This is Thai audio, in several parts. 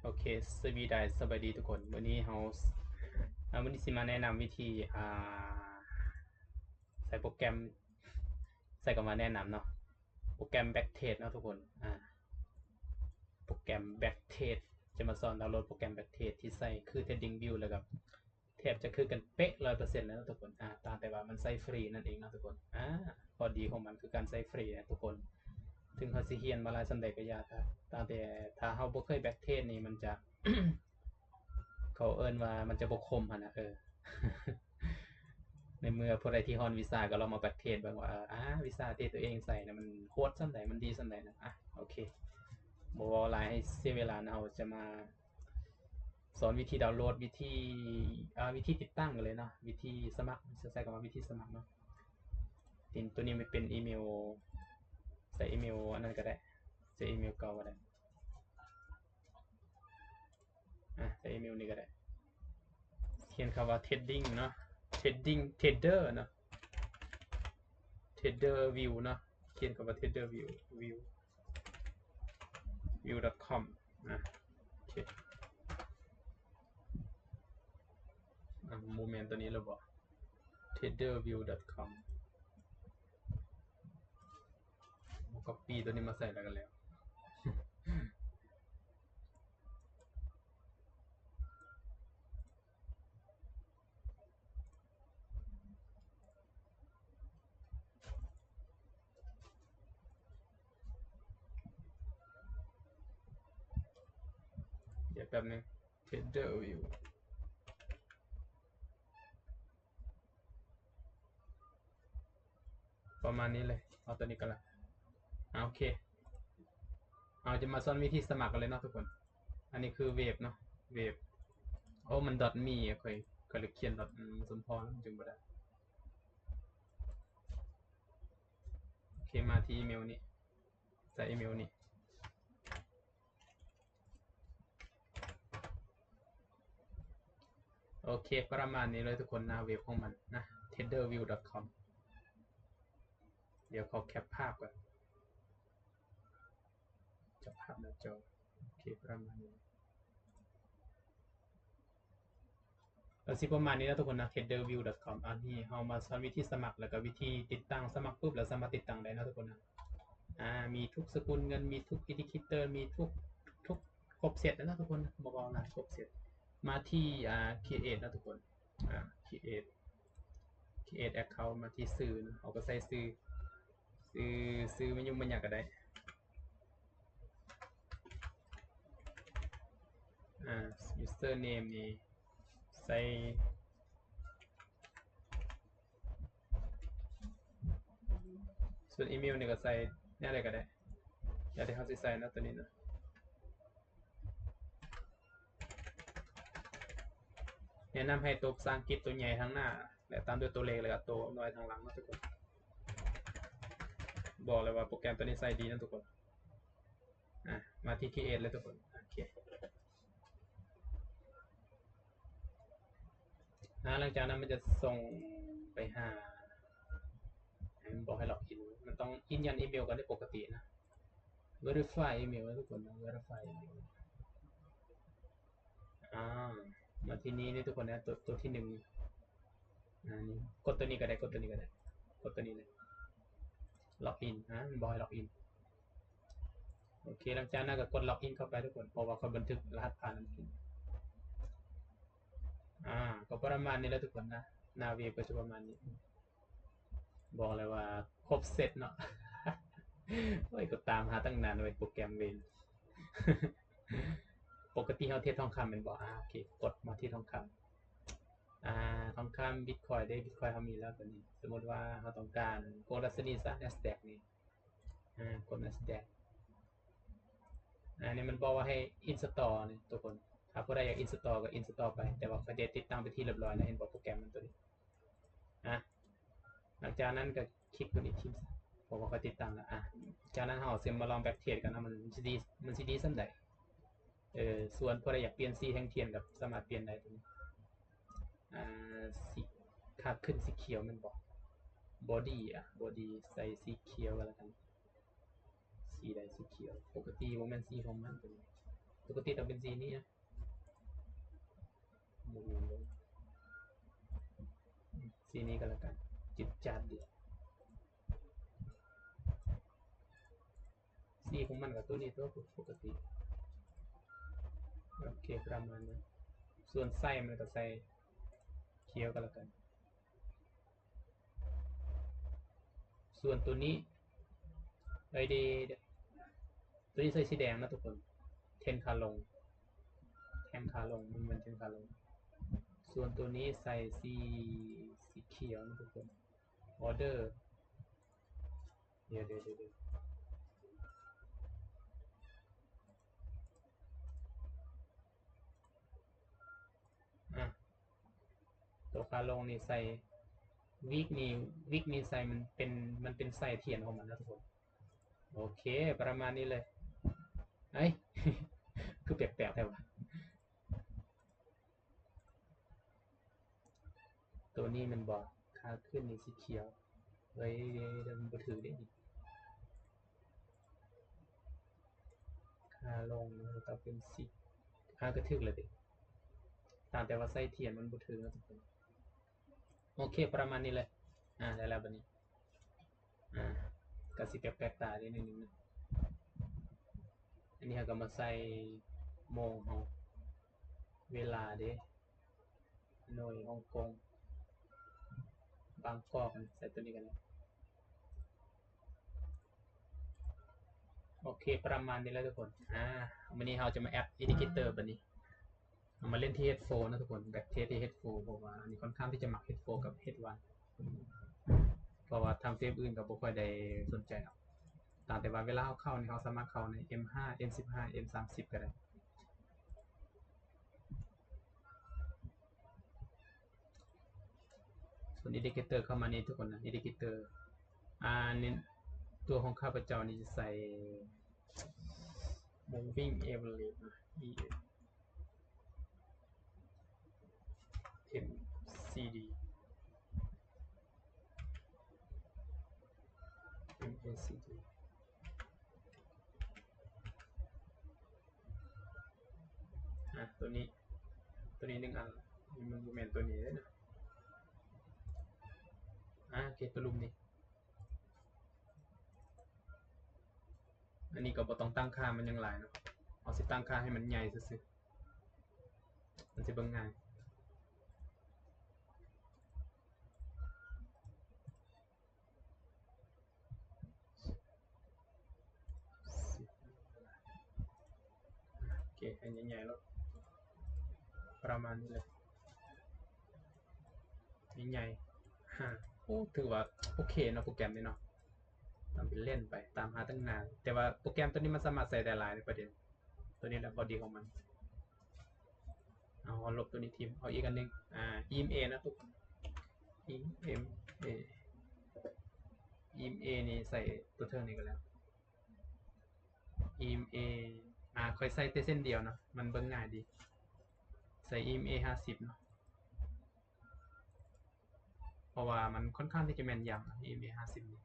โอเคสบายดีทุกคนวันนี้วันนี้สิมาแนะนำวิธีใส่โปรแกรมใส่ก็มาแนะนำเนาะโปรแกรม Backtrace เนาะทุกคนโปรแกรม Backtrace จะมาสอนดาวน์โหลดโปรแกรม Backtrace ที่ใส่คือ Threading View แล้วก็แทบจะคือกันเป๊ะ100%แล้วนะทุกคนตามแต่ว่ามันใส่ฟรีนั่นเองนะทุกคนพอดีของมันคือการใส่ฟรีนะทุกคนถึงเขาสิเฮียนมาหลายสำใดก็ยาตามแต่ถ้าเฮาบ่เคย Backtrace นี่มันจะ เขาเอิ้นว่ามันจะบ่คมหั่นน่ะในเมื่อผู้ใดที่ฮอนวีซาก็ลองมาประเทศเบิ่งว่าวีซาที่ตัวเองใส่น่ะมันโคตรส่ำใดมันดีส่ำใดนะโอเคบ่เว้าหลายให้เสียเวลานะเราจะมาสอนวิธีดาวน์โหลดวิธีติดตั้งกันเลยเนาะวิธีสมัครจะใช้คำว่าวิธีสมัครเนาะตัวนี้มันเป็นอีเมลใส่อีเมลอันนั้นก็ได้ใส่อีเมลเก่าก็ได้ใส่อีเมลนี้ก็ได้เขียนคำว่า Threading เนาะ Threader เนาะ Threader View เนาะเขียนคำว่า Threader view.com โอเคโมเมนต์ตัวนี้เราบอก threaderview.com copy ตัวนี้มาใส่แล้วกันแล้วเดี๋ยวแป๊บนึง Threader View ประมาณนี้เลยเอาตัวนี้กันละโอเคเอาจะมาสอนวิธีสมัครกันเลยเนาะทุกคนอันนี้คือเว็บเนาะเว็บมัน .me ค่อยเลยเขียนสมพรจึงบ่ได้โอเคมาที่อีเมลนี้ใส่อีเมลนี้โอเคประมาณนี้เลยทุกคนหน้าเว็บของมันนะ threaderview.com เดี๋ยวขอแคปภาพก่อนจับภาพหน้าจอโอเคประมาณนี้สิประมาณนี้นะทุกคนนะ threaderview.com อันนี้เรามาสอนวิธีสมัครแล้วก็วิธีติดตั้งสมัครปุ๊บแล้วสามารถติดตั้งได้นะทุกคนนะมีทุกสกุลเงินมีทุกอินดิเคเตอร์มีทุกครบเสร็จแล้วนะทุกคนบอกว่านะครบเสร็จมาที่create นะทุกคนcreate account มาที่ซื้อนะเราก็ใส่ซื้อมันยุ่งมันยากก็ได้username นี่ใส่ส่วนอีเมลนี่ก็ใส่แนวใดก็ได้อยากได้เขาสิใส่นะตัวนี้นะแนะนำให้ตัวภาษาอังกฤษตัวใหญ่ทั้งหน้าและตามด้วยตัวเล็กแล้วก็ตัวน้อยทางหลังนะทุกคนบอกเลยว่าโปรแกรมตัวนี้ใส่ดีนะทุกคนมาที่ create เลยทุกคนโอเคหลังจากนั้นมันจะส่งไปหามันบอกให้ล็อกอินมันต้องยืนยันอีเมลกันได้ปกตินะ verify อีเมลนะทุกคนนะ verify อีเมลมาที่นี้นี่ทุกคนนะตัวที่หนึ่งนี่กดตัวนี้ก็ได้กดตัวนี้ก็ได้กดตัวนี้เลยล็อกอินมันบอกให้ล็อกอินโอเคหลังจากนั้นก็กดล็อกอินเข้าไปทุกคนเพราะว่าเขาบันทึกรหัสผ่านนั่นเองก็ประมาณนี้แล้วทุกคนนะนาวีก็จะประมาณนี้บอกเลยว่าครบเสร็จเนาะโอ้ยก็ตามหาตั้งนานเลยโปรแกรมเวนปกติเขาเทสทองคำเป็นบอกโอเคกดมาที่ทองคำทองคำบิตคอยได้บิตคอยเขามีแล้วตัวนี้สมมติว่าเขาต้องการโกลดัสนีซะ NASDAQ นี่กด NASDAQ นี่มันบอกว่าให้ install นี่ทุกคนถ้าผู้ใดอยาก install ก็ install ไปแต่ว่าเขาได้ติดตั้งไปที่เรียบร้อยแล้วเห็นบอกโปรแกรมมันตัวนี้หลังจากนั้นก็คลิกตัวนี้ทีมผมว่าเขาติดตั้งแล้วจากนั้นเราเสียมาลองแบ็กเทียนกันนะมันสิดีส่ำใดส่วนผู้ใดอยากเปลี่ยนสีแห่งเทียนกับสามารถเปลี่ยนได้ตรงนี้สีค่าขึ้นสีเขียวมันบอกบอดี้ใส่สีเขียวกันแล้วกันสีใดสีเขียวปกติว่ามันสีของมันตัวนี้ ปกติต้องเป็นสีนี้นะสีนี้ก็แล้วกันจิตจัดดีสีของมันกับตัวนี้ตัวปกติโอเคประมาณนี้ส่วนไส้มันก็ใส่เขียวก็แล้วกันส่วนตัวนี้ตัวนี้ใส่สีแดงนะทุกคนเทนคาลงแทนคาลงมันเหมือนเทนคาลงส่วนตัวนี้ใส่สีเขียวนะทุกคนออเดอร์เดี๋ยวตัวคาลงนี่ใส่วิกนี้ใส่มันเป็นใส่เทียนของมันนะทุกคนโอเคประมาณนี้เลยเอ้ย คือแปลกๆแต่ว่าตัวนี้มันบอกค่าขึ้นนี่สีเขียวเฮ้ยเดินมาถือได้ดิค่าลงต้องเป็นสีค่ากระทึกเลยดิตามแต่ว่าใส่เทียนมันบ่ถือนะทุกคนโอเคประมาณนี้เลยได้แล้วบัดนี้ก็สิแปลกๆตาได้นิดนึงนะอันนี้เราก็มาใส่โมงเฮาเวลาเด้หน่วยฮ่องกงบางกอกใส่ตัวนี้กันแล้วโอเคประมาณนี้แล้วทุกคนวันนี้เราจะมาแอป Indicator บัดนี้มาเล่นที่ Headphone นะทุกคนแบบเทสที่ Headphone เพราะว่าอันนี้ค่อนข้างที่จะหมัก Headphone กับ Head1 เพราะว่าทำเฟซอื่นกับบ่ค่อยได้สนใจหรอกแต่ว่าเวลาเข้านี่เขาสามารถเข้าใน M5 M15 M30 ก็ได้ส่วน Indicator เข้ามานี่ทุกคนนะ Indicator นี่ตัวของข้าพเจ้านี่จะใส่ Moving Average นะ MCD MACD ตัวนี้หนึ่งอันมันโมเมนต์ตัวนี้เลยนะโอเคตัวลุมนี่อันนี้ก็บ่ต้องตั้งค่ามันยังหลายเนาะเอาสิตั้งค่าให้มันใหญ่ซื่อๆมันสิเบิ่งง่ายโอเคให้ใหญ่ๆแล้วประมาณนี้เลยใหญ่ๆถือว่าโอเคเนาะโปรแกรมนี้เนาะทำเป็นเล่นไปตามหาตั้งนานแต่ว่าโปรแกรมตัวนี้มันสามารถใส่ได้หลายในประเด็นตัวนี้แหละพอดีของมันเอาลบตัวนี้ทีมเอาอีกอันนึงEMA นะทุก EMA นี่ใส่ตัวเทิงนี้กันแล้ว EMA ค่อยใส่แต่เส้นเดียวเนาะมันเบิ่งง่ายดีใส่ EMA 50เนาะเพราะว่ามันค่อนข้างที่จะแม่นยำ EMA 50นี่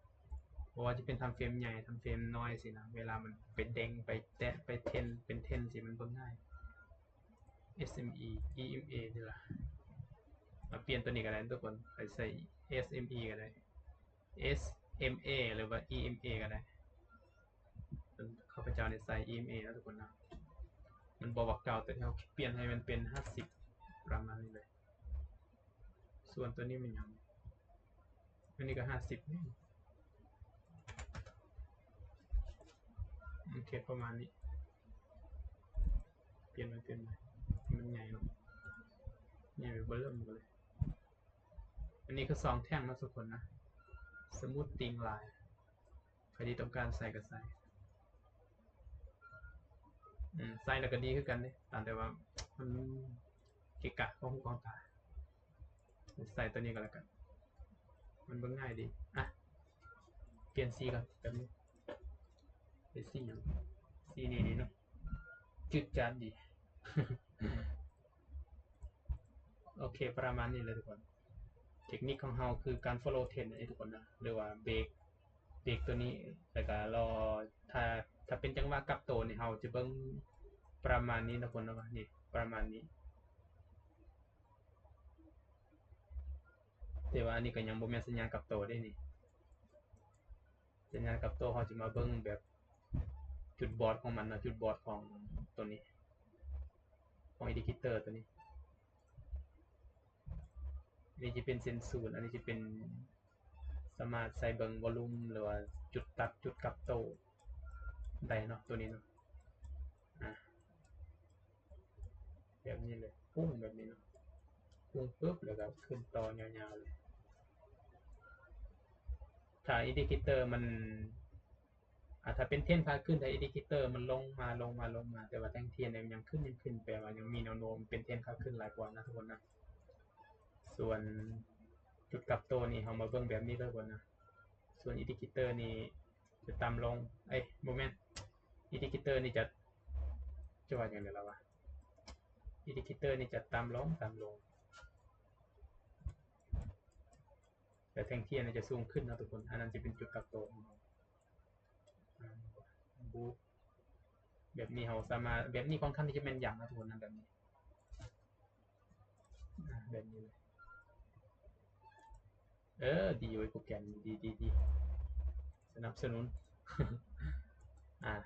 เพราะว่าจะเป็นทำเฟรมใหญ่ทำเฟรมน้อยสินะเวลามันเป็นเด้งไปแตะไปเทนเป็นเทนสิมันเบิ่งง่าย SME EMA นี่ล่ะมาเปลี่ยนตัวนี้ก็ได้ทุกคนไปใส่ SME ก็ได้ SMA หรือว่า EMA ก็ได้ข้าพเจ้าในใส่ EMA แล้วทุกคนนะมันบอกเก่าแต่เราเปลี่ยนให้มันเป็น50ประมาณนี้เลยส่วนตัวนี้มันยังอันนี้ก็50นี่โอเคประมาณนี้เปลี่ยนมันใหญ่เนาะใหญ่ไปเบอร์เริ่มเลยอันนี้คือ2แท่งนะทุกคนนะสมูทติ้งไลน์ใครที่ต้องการใส่ก็ใส่ใส่แล้วก็ดีขึ้นกันเลยแต่ว่ามันเกะกะของหูของตาใส่ตัวนี้ก็แล้วกันมันเบิ่งง่ายดีเปลี่ยนสีกันแบบนี้เป็นสีอย่างสีนี้ดีเนาะจุดจัดดี โอเคประมาณนี้เลยทุกคนเทคนิคของเราคือการ follow trend ทุกคนนะหรือว่าเบรกตัวนี้แล้วก็รอถ้าเป็นจังหวะกลับตัวนี่เราจะเบิ่งป ประมาณนี้นะคนนะนี่ประมาณนี้แต่ว่าอันนี้ก็ยังบ่แม่นสัญญาณกลับโตได้นี่สัญญาณกลับโตเขาจะมาเบิ่งแบบจุดบอดของมันนะจุดบอดของตัวนี้ของอินดิเคเตอร์ตัวนี้อันนี้จะเป็นเซนซูนอันนี้จะเป็นสามารถใส่เบิ่งวอลลุ่มหรือว่าจุดตัดจุดกลับโตได้เนาะตัวนี้เนาะแบบนี้เลยพุ่งแบบนี้เนาะพุ่งปุ๊บแล้วก็ขึ้นต่อยาวๆเลยถ้าอินดิเคเตอร์มันถ้าเป็นเทรนขาขึ้นแต่อินดิเคเตอร์มันลงมาแต่ว่าแท่งเทียนยังขึ้นแปลว่ายังมีแนวโน้มเป็นเทรนขาขึ้นหลายกว่านะทุกคนนะส่วนจุดกลับโตนี่เรามาเบิ่งแบบนี้เลยก่อนนะส่วนอินดิเคเตอร์นี่จะต่ำลงโมเมนต์อินดิเคเตอร์นี่จะว่าอย่างไรแล้ววะอินดิเคเตอร์นี่จะต่ำลงแต่แท่งเทียนจะสูงขึ้นนะทุกคนอันนั้นจะเป็นจุดกลับโตของเราบูแบบนี้เราสามารถแบบนี้ค่อนข้างที่จะแม่นยำนะทุกคนนะแบบนี้แบบนี้เลยดีไว้โปรแกรมดีสนับสนุน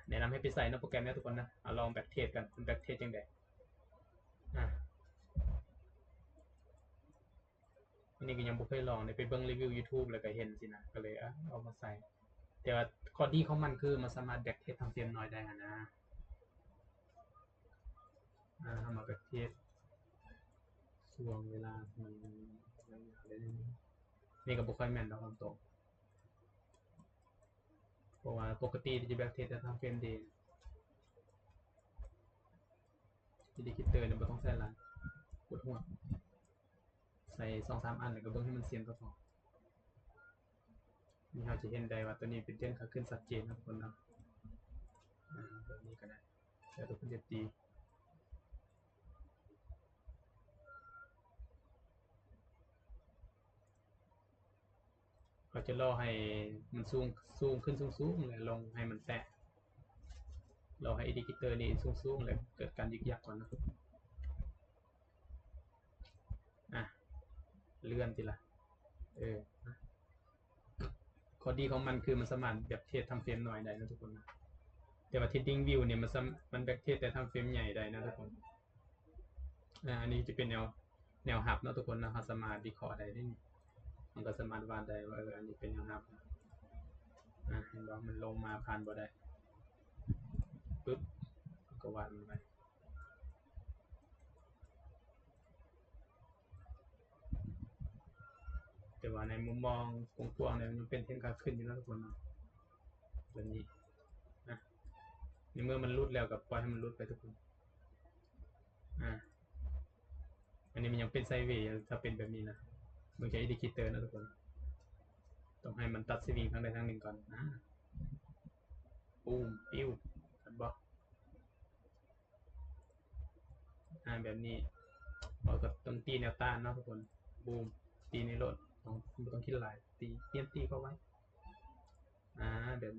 แนะนำให้ไปใส่นะโปรแกรมนี้ทุกคนนะลองแบ็กเทสกันเป็นแบ็กเทสยังไงอันนี้ก็ยังบ่เคยลองไปเบิ่งรีวิว YouTube แล้วก็เห็นสินะก็เลยเอามาใส่แต่ว่าข้อดีของมันคือมันสามารถแบ็กเทสทำเฟรมน้อยได้นะทำมาแบ็กเทสช่วงเวลามันนี่ก็บ่ค่อยแม่นดอกตามตรงเพราะว่าปกติที่จะแบ็กเทสจะทำเฟรมดีอินดิเคเตอร์เนี่ยบ่ต้องใส่หลายปวดหัวใส่ 2-3 อันแล้วก็เบิ่งให้มันเซียนก็พอนี่เราจะเห็นได้ว่าตัวนี้เป็นเทรนขาขึ้นชัดเจนนะทุกคนนะแบบนี้ก็ได้แล้วทุกคนจะตีเขาจะรอให้มันสูงขึ้นสูงเลยลงให้มันแตะรอให้อินดิเคเตอร์นี่สูงเลยเกิดการยึกยักก่อนนะครับเลื่อนทีละข้อดีของมันคือมันสามารถแบบเทสทำเฟรมหน่อยได้นะทุกคนนะแต่ว่า Trading View เนี่ยมันแบ็กเทสแต่ทำเฟรมใหญ่ได้นะทุกคนอันนี้จะเป็นแนวหับนะทุกคนนะสามารถวิเคราะห์ได้นี่มันก็สามารถวาดได้ว่าอันนี้เป็นแนวหับเห็นว่ามันลงมาผ่านบ่ได้ปึ๊บก็วาดมันไปแต่ว่าในมุมมองกว้างๆเนี่ยมันเป็นเทรนขาขึ้นอยู่นะทุกคนนะแบบนี้ในเมื่อมันรุดแล้วกับปล่อยให้มันรุดไปทุกคนอันนี้มันยังเป็นไซด์เวย์ถ้าเป็นแบบนี้นะมึงใช้อินดิเคเตอร์นะทุกคนต้องให้มันตัดสวิงทางใดทางหนึ่งก่อนปูมปิ้วกันบอกแบบนี้เราก็ต้องตีแนวต้านเนาะทุกคนบูมตีในรถต้องคิดหลายตีเพี้ยนตีเข้าไว้แบบ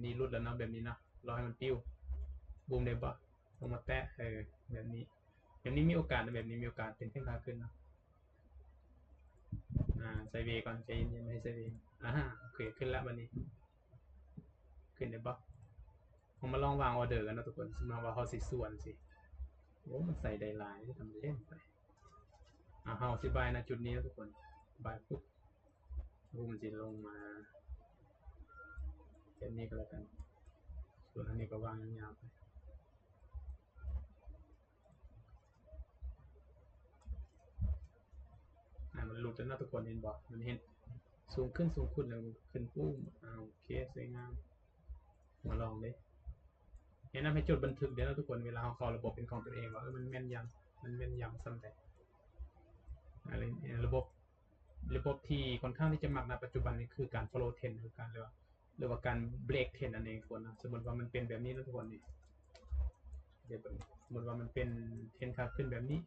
นี้รุดแล้วเนาะแบบนี้เนาะรอให้มันปิ้วบูมได้บ่ลงมาแตะแบบนี้มีโอกาสนะแบบนี้มีโอกาสเป็นขึ้นขาขึ้นเนาะไซเวก่อนใจเย็นๆไม่ให้ไซเวโอเคขึ้นแล้ววันนี้ขึ้นได้บ่ผมมาลองวางออเดอร์กันนะทุกคนสมมติว่าเขาสิส่วนสิโอ้มันใส่ได้หลายทำเล่นไปเฮาสิบายนะจุดนี้นะทุกคนบายปุ๊บรูมันจะลงมาแบบนี้ก็แล้วกันส่วนอันนี้ก็วางยาวๆไปมันหลุดแล้วนะทุกคนเห็นบอกมันเห็นสูงขึ้นแล้วขึ้นปุ้มโอเคสวยงามมาลองเลยแนะนำให้จดบันทึกเดี๋ยวนะทุกคนเวลาเขาเข้าระบบเป็นของตัวเองว่ามันแม่นยำซ้ำแต่อะไรระบบที่ค่อนข้างที่จะมักในปัจจุบันนี้คือการ follow trend คือการหรือว่าการ break trend นั่นเองทุกคนนะสมมติว่ามันเป็นแบบนี้นะทุกคนนี่เดี๋ยวสมมติว่ามันเป็นเทรนขาขึ้นแบบนี้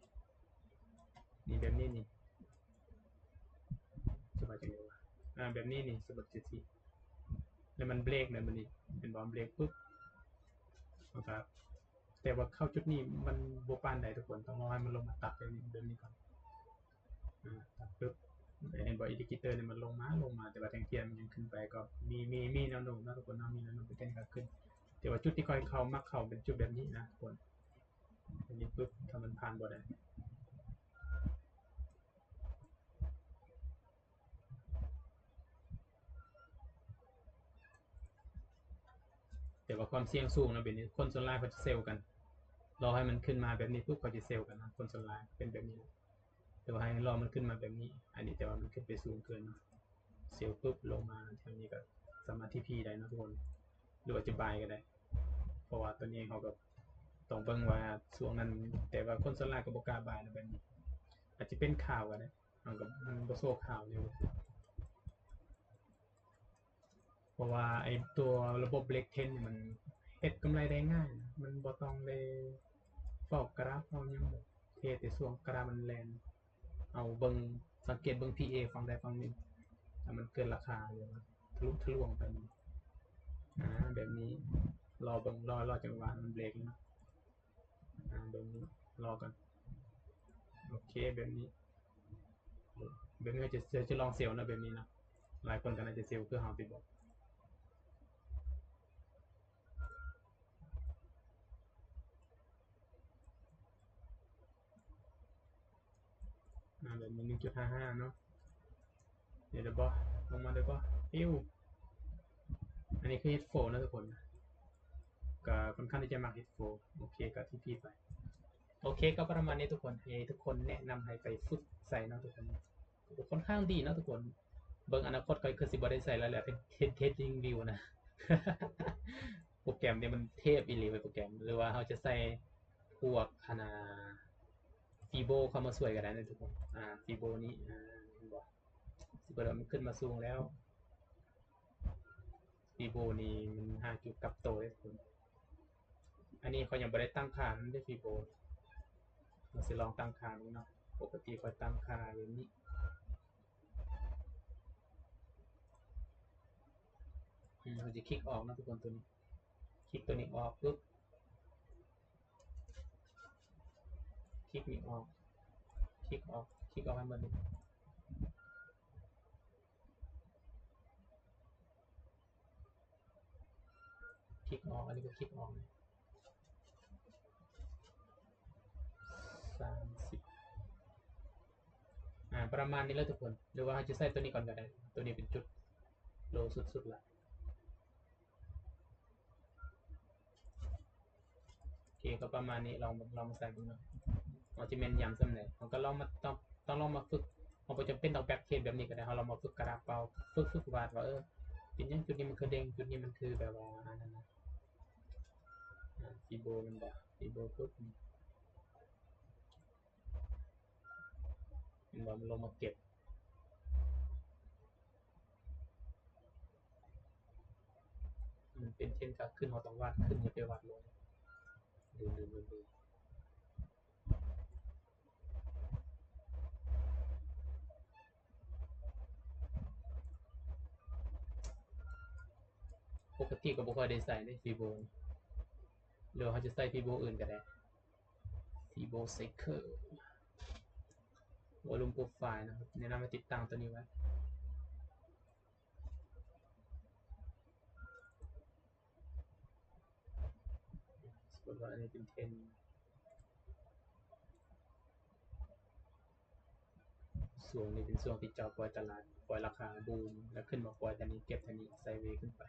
นี่แบบนี้นี่สบายจังเลยวะแบบนี้นี่สมมติสิแล้วมันเบรกเนี่ยมันนี่เป็นบอลเบรกปุ๊บนะครับ แต่ว่าเข้าจุดนี้มันโบปานใดทุกคนต้องรอให้มันลงมาตัดแบบนี้ก่อนตัดปุ๊บเห็นบออินดิเคเตอร์เนี่ยมันลงมาแต่ว่าแทงเทียนมันยังขึ้นไปก็มีแนวโน้มนะทุกคนมีแนวโน้มเป็นเส้นขาขึ้นแต่ว่าจุดที่ค่อยเข้ามักเข้าเป็นจุดแบบนี้นะทุกคนอันนี้ปุ๊บถ้ามันผ่านบ่ได้แต่ว่าความเสี่ยงสูงนะแบบนี้คนส่วนใหญ่เขาจะเซลล์กันรอให้มันขึ้นมาแบบนี้ปุ๊บเขาจะเซลล์กันนะคนส่วนใหญ่เป็นแบบนี้แต่ว่าให้รอมันขึ้นมาแบบนี้อันนี้แต่ว่ามันขึ้นไปสูงเกินเซลล์ปุ๊บลงมาแถวนี้ก็สามารถที่พีได้นะทุกคนหรือว่าจะบายก็ได้เพราะว่าตัวนี้เขาก็ต้องเบิ่งว่าช่วงนั้นแต่ว่าคนส่วนใหญ่ก็บ่กล้าบายนะแบบนี้อาจจะเป็นข่าวก็ได้มันบ่โซ่ข่าวอยู่เพราะว่าไอ้ตัวระบบเล็กเทนมันเฮ็ดกำไรได้ง่ายมันบ่ต้องได้ฟอกกราฟเอาหยังเทแต่ช่วงกราฟมันแล่นเอาเบิ่งสังเกตเบิ่ง PA ฝั่งใดฝั่งหนึ่งถ้ามันเกินราคาอยู่ทะลวงไปแบบนี้รอเบิ่งรอจังหวะมันเบรกนะแบบนี้รอกันโอเคแบบนี้จะลองเซลล์นะแบบนี้นะหลายคนก็น่าจะเซลล์คือเฮาที่บอกแบบนี้1.55เนาะเดี๋ยวบ่ลงมาได้บ่ปิ้วอันนี้คือ H4 นะทุกคนก็ค่อนข้างที่จะมัก H4 โอเคก็ที่พี่ไปโอเคก็ประมาณนี้ทุกคนให้ทุกคนแนะนำให้ไปฝึกใส่เนาะทุกคนค่อนข้างดีเนาะทุกคนเบิ่งอนาคตก็คือสิบ่ได้ใส่แล้วแหละเป็นtesting view นะ โปรแกรมเนี่ยมันเทพอีหลีไปโปรแกรมหรือว่าเขาจะใส่พวกคณะฟีโบเข้ามาช่วยกันได้นะทุกคนฟีโบนี้บอกสิบมันขึ้นมาสูงแล้วฟีโบนี้มัน5จุดกับโตได้ทุกคนอันนี้เขายังไม่ได้ตั้งค่ามันได้ฟีโบเราจะลองตั้งค่าดูเนาะปกติเขาตั้งค่าอย่างนี้เราจะคลิกออกนะทุกคนตัวนี้คลิกตัวนี้ออกปุ๊บคลิกนี้ออกคลิกออกให้หมดเลยคลิกออกอันนี้ก็คลิกออก30ประมาณนี้แล้วทุกคนหรือว่าจะใส่ตัวนี้ก่อนก็ได้ตัวนี้เป็นจุดโลสุดๆละโอเคก็ประมาณนี้ลองมาใส่ดูนะเราจะเมนย้ำสำเร็จเราก็ลองมาต้องลองมาฝึกเราไปจำเป็นต้องแบ็คเทสแบบนี้ก็ได้เราลองมาฝึกกระดาษเปล่าฝึกวาดว่าเป็นยังจุดนี้มันคือเด้งจุดนี้มันคือแบบว่าอันนั้นนะฟีโบมันบอกฟีโบปุ๊บมันบอกมันลงมาเก็บมันเป็นเช่นกับขึ้นเราต้องวาดขึ้นอย่าไปวาดลงดูปกติก็บ่ค่อยได้ใส่ในฟีโบหรือเขาจะใส่ฟีโบอื่นก็ได้ฟีโบไซเคิลวอลุ่มโปรไฟล์นะครับแนะนำให้ติดตั้งตัวนี้ไว้สมมติว่าอันนี้เป็น10ส่วนนี้เป็นส่วนที่เจ้าปล่อยตลาดปล่อยราคาบูมแล้วขึ้นมาปล่อยทันนี้เก็บทันนี้ไซเวย์ขึ้นไป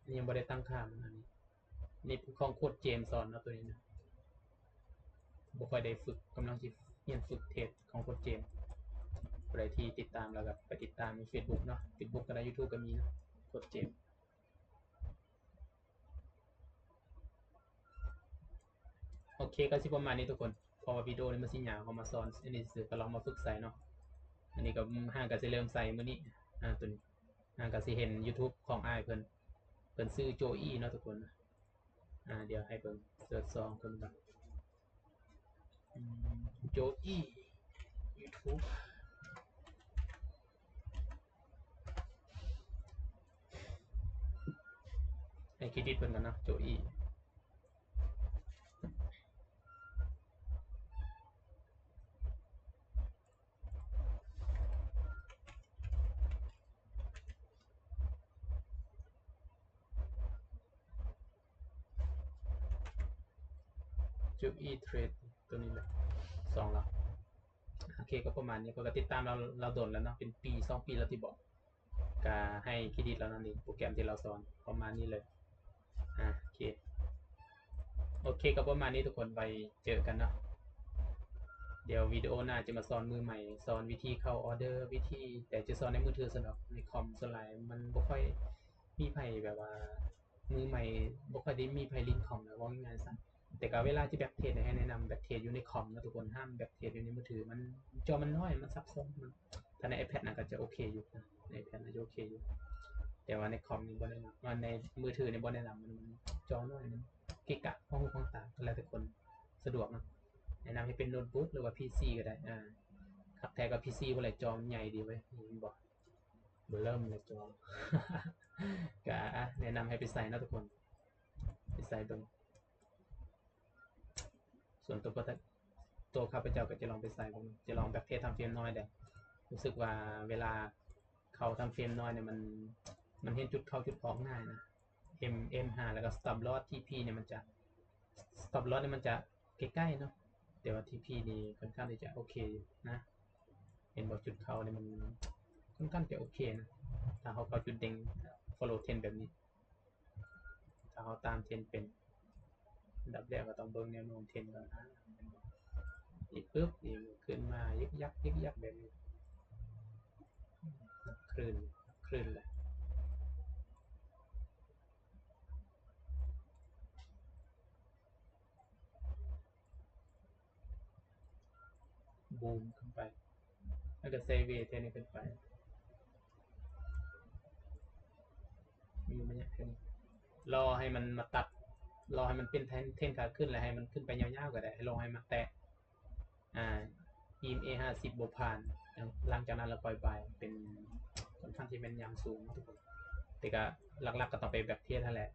นี่ยังไม่ได้ตั้งค่ามันอันนี้นี่ของโคดเจมสอนนะตัวนี้นะบ่ค่อยได้ฝึกกำลังที่เรียนฝึกเทสของโคดเจมใครที่ติดตามแล้วก็ไปติดตามใน Facebook เนาะ Facebook ก็ได้ YouTube ก็มีนะโคดเจมโอเคก็สิประมาณนี้ทุกคนพอวิดีโอนี้มันสิยาวเขามาสอนอันนี้สื่อก็ลองมาฝึกใส่เนาะอันนี้ก็ห่างก็สิเริ่มใส่มื้อนี้ตัวนี้ห่างก็สิเห็น YouTube ของอ้ายเพิ่นชื่อโจอี้เนาะทุกคนเดี๋ยวให้เบิ่งเสิร์ชซองเพิ่นก่อนโจอี้ YouTube ให้เครดิตเพิ่นกันเนาะโจอี้โจอี้เทรดตัวนี้แหละ2แล้วโอเคก็ประมาณนี้ปกติดตามเราโดนแล้วเนาะเป็นปี2 ปีแล้วที่บอกก็ให้เครดิตแล้วนั่นเองโปรแกรมที่เราสอนประมาณนี้เลยโอเคก็ประมาณนี้ทุกคนไปเจอกันเนาะเดี๋ยววิดีโอหน้าจะมาสอนมือใหม่สอนวิธีเข้าออเดอร์วิธีแต่จะสอนในมือถือสำหรับในคอมส่วนใหญ่มันบ่ค่อยมีไผแบบว่ามือใหม่บ่ค่อยได้มีไผลิงก์คอมนะว่าง่ายๆซะแต่ก็เวลาที่แบ็กเทสให้แนะนำแบ็กเทสอยู่ในคอมนะทุกคนห้ามแบ็กเทสอยู่ในมือถือมันจอมันน้อยมันซับซ้อนมันถ้าใน iPad น่ะก็จะโอเคอยู่นะใน iPad น่าจะโอเคอยู่แต่ว่าในคอมนี่บ่แนะนำว่าในมือถือนี่บ่แนะนำมันจอน้อยมันเกะกะห้องหูห้องตาแล้วแต่คนสะดวกเนาะ แนะนำให้เป็นโน้ตบุ๊กหรือว่า PC ก็ได้ครับแต่กับ PC บ่แหละจอใหญ่ดีเว้ยบอกเบอเริ่มเลยจอ ก็แนะนำให้ไปใส่นะทุกคนไปใส่เบิ่งส่วนตัวข้าพเจ้าก็จะลองไปใส่ผมจะลองแบบเทสทำเฟรมน้อยได้รู้สึกว่าเวลาเขาทำเฟรมน้อยเนี่ยมันเห็นจุดเข้าจุดออกง่ายนะ M5 แล้วก็ stop loss TP เนี่ยมันจะ stop loss เนี่ยมันจะใกล้ๆเนาะแต่ว่า TP นี่ค่อนข้างที่จะโอเคนะเห็นบอกจุดเขาเนี่ยมันค่อนข้างจะโอเคนะถ้าเขาเข้าจุดเด้ง follow trend แบบนี้ถ้าเขาตามเทรนเป็นอันดับแรกก็ต้องเบิ่งแนวโน้มเทรนก่อนนะอีกปึ๊บนี่ขึ้นมายึกยักยึกยักแบบนี้คลื่นเลยบูมขึ้นไปแล้วก็เซเวเทรนขึ้นไปมีมันเนี่ยรอให้มันมาตัดรอให้มันเป็นเทรนขาขึ้นแล้วให้มันขึ้นไปยาวๆก็ได้ให้รอให้มันแตะอ่า EMA 50บวกผ่านหลังจากนั้นเราปล่อยไปเป็นค่อนข้างที่แม่นยำสูงทุกคนแต่ก็หลักๆก็ต้องไปแบบเทียนั่นแหละ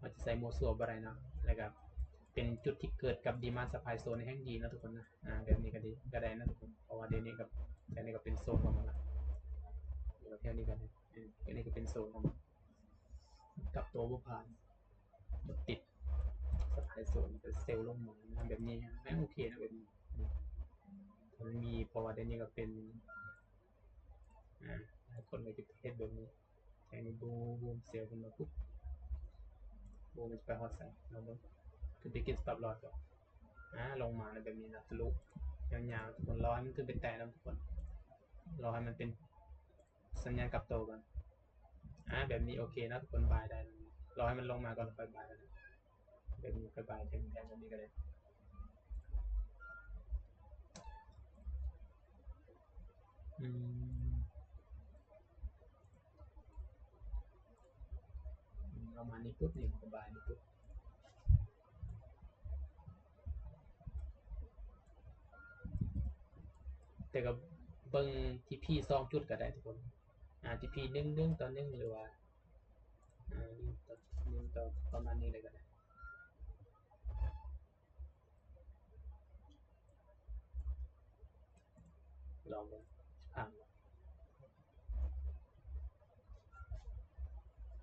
มันจะใส่โมซัวบอะไรเนาะแล้วก็เป็นจุดที่เกิดกับดีมานด์ซัพพลายโซนในแห่งดีนะทุกคนนะแบบนี้ก็ดีก็ได้นะทุกคนเพราะว่าเดี๋ยวนี้กับแค่นี้ก็เป็นโซนของมันละเดี๋ยวเที่ยวนี้ก็ได้เดี๋ยวนี้ก็เป็นโซนของมันกับตัวบุพานติดซัพพลายโซนเป็นเซลล์ลงหมดนะแบบนี้ไม่โอเคนะแบบนี้มันมีเพราะว่าเดี๋ยวนี้ก็เป็นคนก็จะเทศแบบนี้แค่นี้บูมเซลล์ขึ้นมาปุ๊บบูมมันจะไปฮอตใส่เราบ้างคือไปกินสต็อปลอสก่อนลงมาในแบบนี้นะทะลุยาวๆทุกคนรอให้มันขึ้นไปแตะแล้วทุกคนรอให้มันเป็นสัญญาณกลับตัวก่อนแบบนี้โอเคนะทุกคนบายได้รอให้มันลงมาก่อนค่อยบายกันแบบนี้ค่อยบายแทนแบบนี้ก็ได้ประมาณนี้ปุ๊บนี่ค่อยบายนี่ปุ๊บแต่ก็เบิ่งที่พี่2 จุดก็ได้ทุกคนที่พี่1ต่อ1หรือว่า1 ต่อประมาณนี้เลยก็ได้ลองดูผ่าน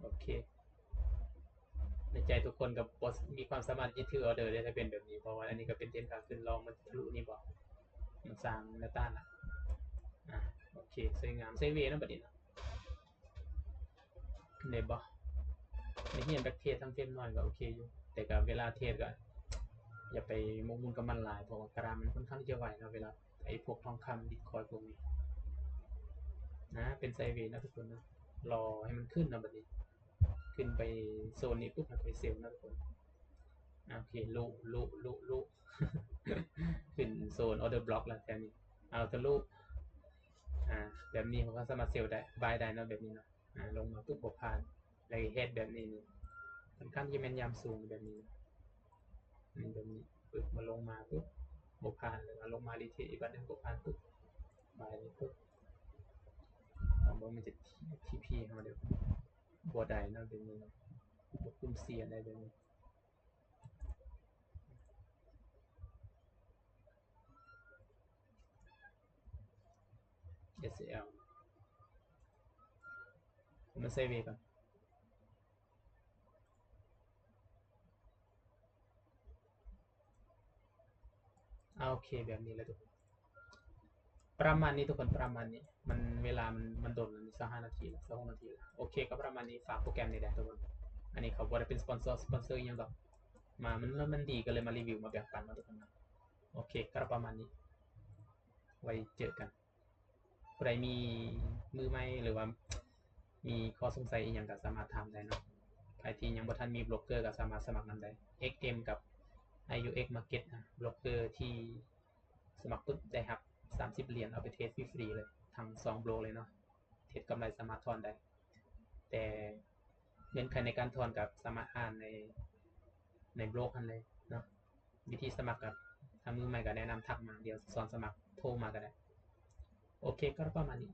โอเคในใจทุกคนกับบอสมีความสามารถยึดถือออเดอร์ได้ถ้าเป็นแบบนี้เพราะว่าอันนี้ก็เป็นเทรนขาขึ้นลองมันทะลุนี่บอกมันสร้างหน้าต้านโอเคสวยงามเซเวนะบัดนี้นะในบ่ในเฮียนแบ็กเทสทำเฟรมน้อยก็โอเคอยู่แต่ก็เวลาเทสก็อย่าไปมุ่งมุ่นกับมันหลายเพราะว่ากระดานมันค่อนข้างที่จะไหวนะเวลาไอ้พวกทองคำบิตคอยพวกนี้เป็นไซเวนะทุกคนนะรอให้มันขึ้นนะบัดนี้ขึ้นไปโซนนี้ปุ๊บมันไปเซลล์นะทุกคนโอเคลุขึ้นโซนออเดอร์บล็อกแล้วแถวนี้เอาทะลุแบบนี้เขาก็สามารถเซลล์ได้บายได้นะแบบนี้เนาะลงมาปุ๊บบวกผ่านแล้วเฮดแบบนี้นี่ค่อนข้างที่แม่นยำสูงแบบนี้แบบนี้ปึ๊บมาลงมาปุ๊บบวกผ่านหรือว่าลงมารีเทสอีกบัดนึงบวกผ่านปุ๊บบายนี้ปุ๊บเอาว่ามันจะทีพีเข้ามาเดี๋ยวบัวใดนะแบบนี้เนาะ คุมเสียอะไรแบบนี้ SL ผมมาเซฟก่อนโอเคแบบนี้แล้วทุกคนประมาณนี้ทุกคนประมาณนี้มันเวลามันโดนสัก5 นาทีแล้วสัก6 นาทีแล้วโอเคก็ประมาณนี้ฝากโปรแกรมนี้แหละทุกคนอันนี้เขาบอกว่าเป็นสปอนเซอร์ยังดอกมามันดีก็เลยมารีวิวมาแบ่งปันมาทุกคนนะโอเคก็ประมาณนี้ไว้เจอกันใครมีมือใหม่หรือว่ามีข้อสงสัยอีกอย่างก็สามารถถามได้เนาะใครที่ยังบ่ทันมีบล็อกเกอร์ก็สามารถสมัครนำได้ XM กับ IUX Market นะบล็อกเกอร์ที่สมัครปุ๊บได้ครับ30 เหรียญเอาไปเทสฟรีๆเลยทั้ง2บล็อกเลยเนาะเทสกำไรสามารถถอนได้แต่เงื่อนไขในการถอนกับสามารถอ่านในบล็อกอันเลยเนาะวิธีสมัครกับถ้ามือใหม่ก็แนะนำทักมาเดี๋ยวสอนสมัครโทรมาก็ได้โอเคก็ประมาณนี้